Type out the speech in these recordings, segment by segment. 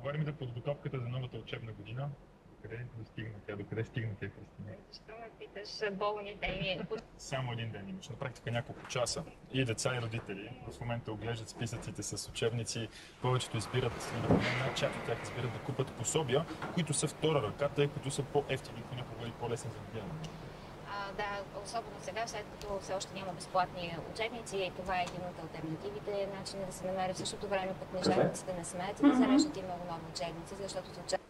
Говорим за подготовката за новата учебна година. Докъде стигна тя, Христина? Защо ме питаш болни теми? Само един ден имаш, на практика няколко часа. И деца, и родители в момента оглеждат списъците с учебници. Повечето избират, чак от тях избират да купат пособия, които са втора ръка, тъй като са по-евтини, понякога и по-лесни за надяване. Да, особено сега, след като все още няма безплатни учебници и това е един от алтернативите, начин да се намери в същото време пък книжарниците не смеят и да зареждат и много нови учебници, защото се очаква.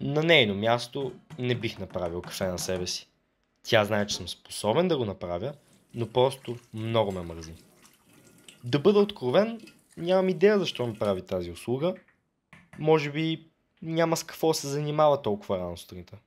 На нейно място не бих направил кафе на себе си. Тя знае, че съм способен да го направя, но просто много ме мързи. Да бъда откровен, нямам идея защо ми прави тази услуга. Може би няма с какво се занимава толкова рано сутринта.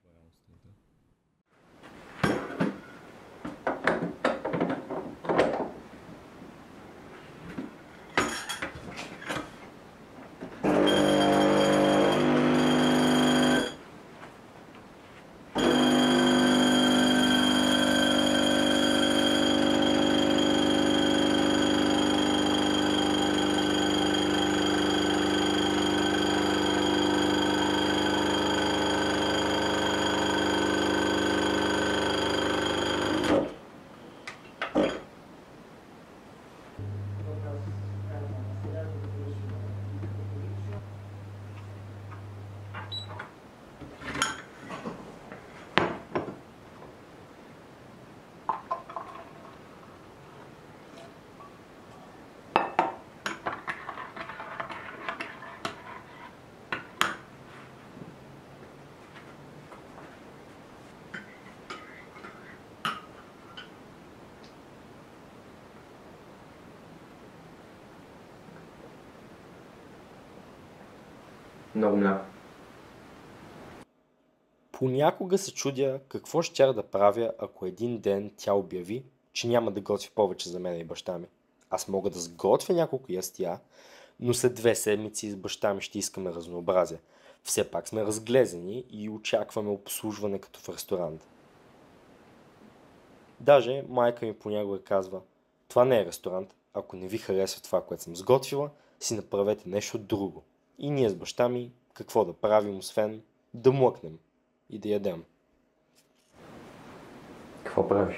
Много мляко. Понякога се чудя какво щях да правя, ако един ден тя обяви, че няма да готви повече за мен и баща ми. Аз мога да сготвя няколко ястия, но след 2 седмици с баща ми ще искаме разнообразие. Все пак сме разглезени и очакваме обслужване като в ресторант. Даже майка ми понякога казва: това не е ресторант, ако не ви харесва това, което съм сготвила, си направете нещо друго. И ние с баща ми какво да правим, освен да млъкнем и да ядем. Какво правиш?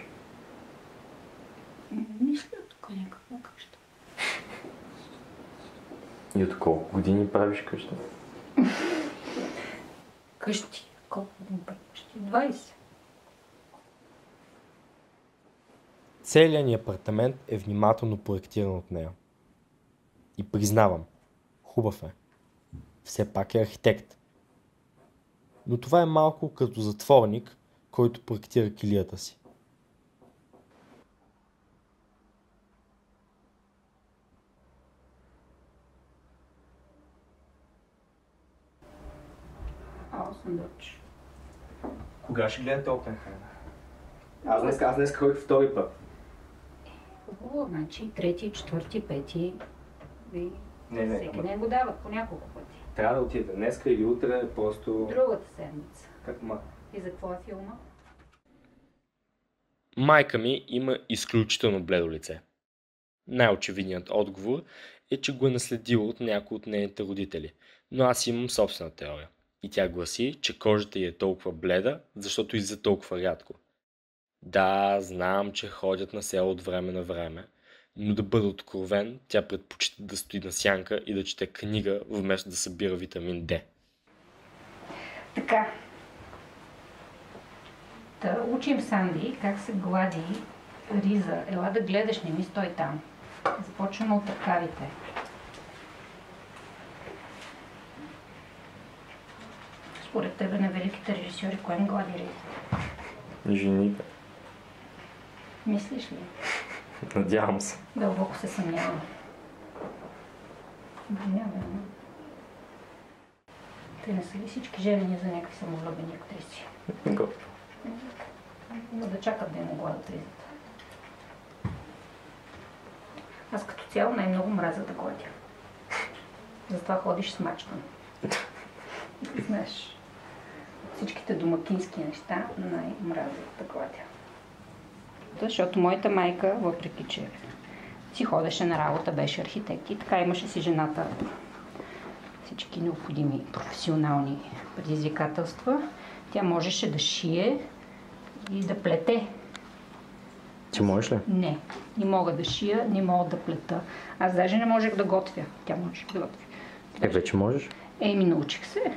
Мисля тук някакво къща. И от колко години правиш къща? Къщи? Колко години правиш? 20. Целият ни апартамент е внимателно проектиран от нея. И признавам, хубав е. Все пак е архитект. Но това е малко като затворник, който проектира килията си. Съндъч. Кога ще гледате Опенхаймер? Аз днес ходих втори път. Хубаво, значи 3, 4, 5. Не, всеки ден го дават по няколко пъти. Трябва да отидете днеска или утре, просто... Другата седмица. Как ма? И за какво е филма? Майка ми има изключително бледо лице. Най-очевидният отговор е, че го е наследила от някой от нейните родители, но аз имам собствена теория. И тя гласи, че кожата й е толкова бледа, защото излиза толкова рядко. Да, знам, че ходят на село от време на време, но да бъда откровен, тя предпочита да стои на сянка и да чете книга, вместо да събира витамин D. Така. Да учим Санди как се глади риза. Ела да гледаш, не ми стой там. Започваме от търкарите. Според тебе на великите режисьори, кой им глади риза? Жените. Мислиш ли? Надявам се. Дълбоко се съмнявам. Няма. Те не са ли всички женени за някакви самовлюбени актриси? Готово. Но да чакат да им гладат ризата. Аз като цяло най-много мразя да гладя. Затова ходиш смачкан. Знаеш, всичките домакински неща най-мразя да гладя. работа, защото моята майка, въпреки че си ходеше на работа, беше архитект и така имаше си жената всички необходими професионални предизвикателства. Тя можеше да шие и да плете. Ти можеш ли? Не мога да шия, не мога да плета. Аз даже не можех да готвя. Тя можеше да готвя. Вече можеш? Научих се.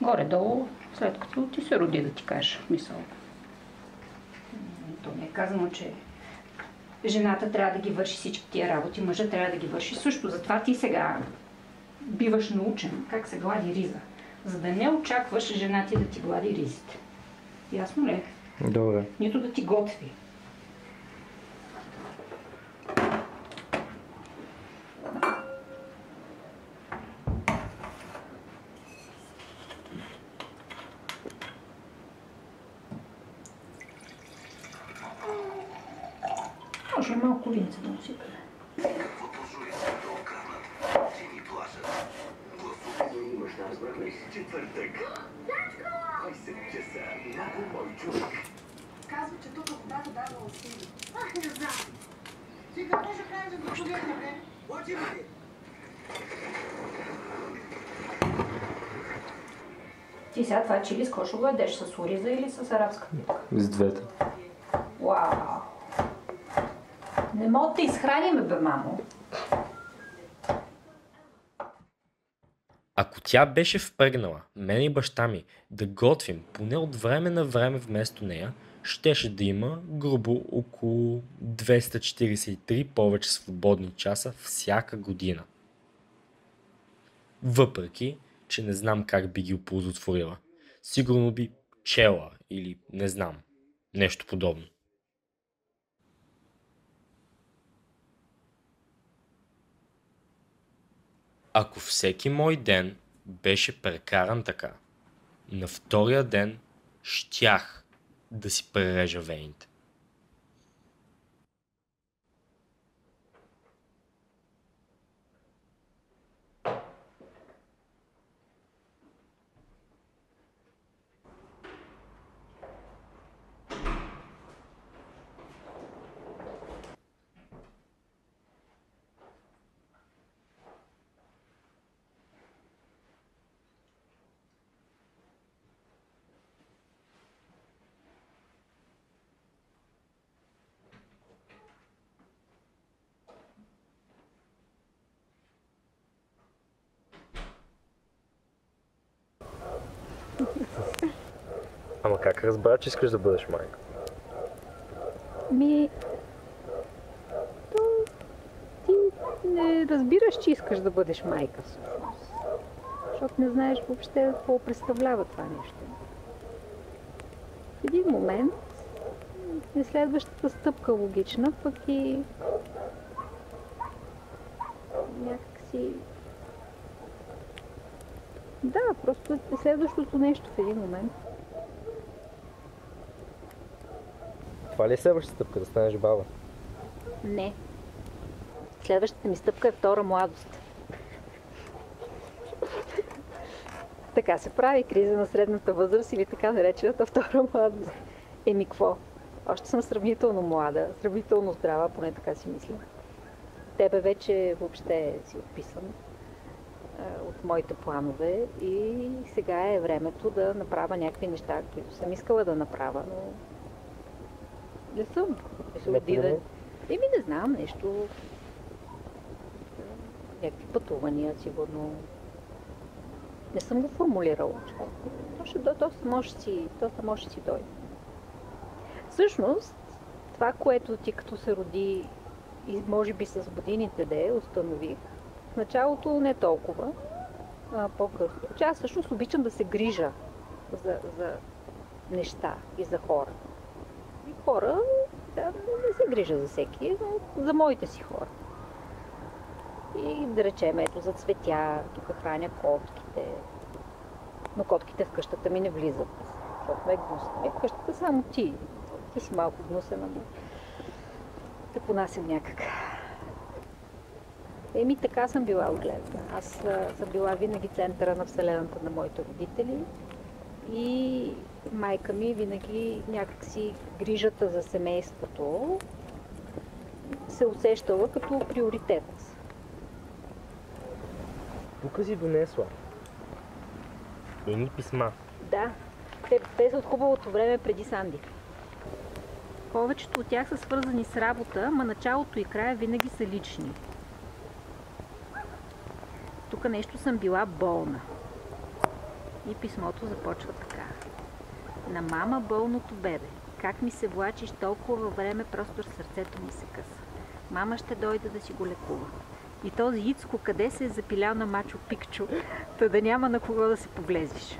Горе-долу, след като ти се роди, да ти кажа мисъл. То не е казано, че жената трябва да ги върши всички тия работи, мъжът трябва да ги върши също. Затова ти сега биваш научен как се глади риза. За да не очакваш жена ти да ти глади ризите. Ясно ли? Добре. Нито да ти готви. Може малко винце да усипаме. Казва, че тук водата дава усили. Не знам. Ти какво ще кажеш за господин Милен? Лъчи ли? Ти сега това чили с какво ще го ядеш? С ориза или с арабска мука? С двете. Вау! Не мога да изхраним, бе, мамо. Ако тя беше впрегнала мен и баща ми да готвим поне от време на време вместо нея, щеше да има грубо около 243 повече свободни часа всяка година. Въпреки, че не знам как би ги оползотворила. Сигурно би чела или не знам, нещо подобно. Ако всеки мой ден беше прекаран така, на втория ден щях да си прережа вените. Ама как разбра, че искаш да бъдеш майка? Ти не разбираш, че искаш да бъдеш майка всъщност. Защото не знаеш въобще какво представлява това нещо. В един момент е следващата стъпка логична, пък и някакси... Да, просто е следващото нещо в един момент. Това ли е следващата стъпка, да станеш баба? Не. Следващата ми стъпка е втора младост. Така се прави криза на средната възраст или така наречената втора младост. Какво? Още съм сравнително млада, сравнително здрава, поне така си мисля. Тебе вече въобще си отписан от моите планове и сега е времето да направя някакви неща, които съм искала да направя, но не съм. Не знам, нещо. Някакви пътувания, сигурно. Не съм го формулирала. Доста може си дойде. Всъщност, това, което ти като се роди и може би с годините установих, в началото не толкова, по-късно, че аз всъщност обичам да се грижа за неща и за хора. И хора, не се грижа за всеки, но за моите си хора. И да речем, ето за цветя, тук храня котките. Но котките в къщата ми не влизат, защото ме е гнусно. В къщата само ти. Ти си малко гнусена, но те понасям някак. Така съм била отгледана. Аз съм била винаги центъра на вселената на моите родители и майка ми винаги някакси грижата за семейството се усещала като приоритет. Тук си донесла. Едни писма. Да, те са от хубавото време преди Санди. Повечето от тях са свързани с работа, ма началото и края винаги са лични. Тук нещо съм била болна. И писмото започва така. На мама болното бебе. Как ми се влачиш толкова време, просто сърцето ми се къса. Мама ще дойде да си го лекува. И този Ицко къде се е запилял на Мачо Пикчо, та да няма на кого да се повлезеш.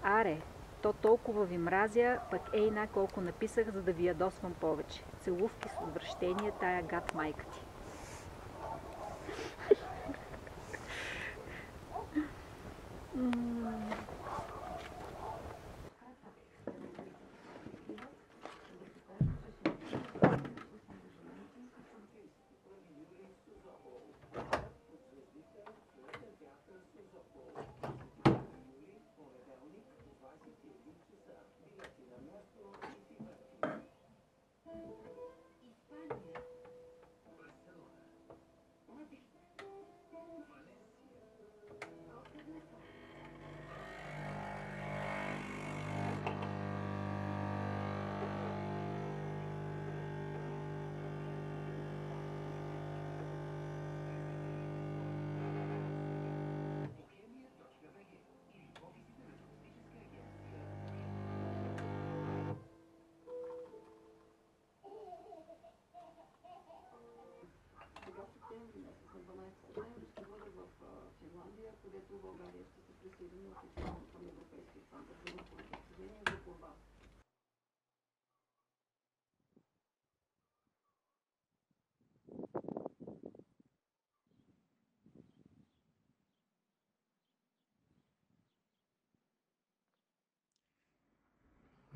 Аре, то толкова ви мразя, пък ейна колко написах, за да ви ядосвам повече. Целувки с отвращение, тая гад майка ти.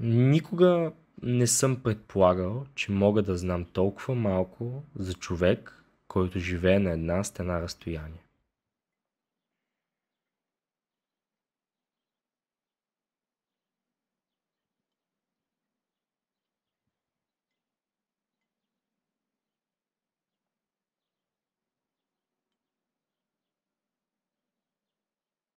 Никога не съм предполагал, че мога да знам толкова малко за човек, който живее на една стена разстояние.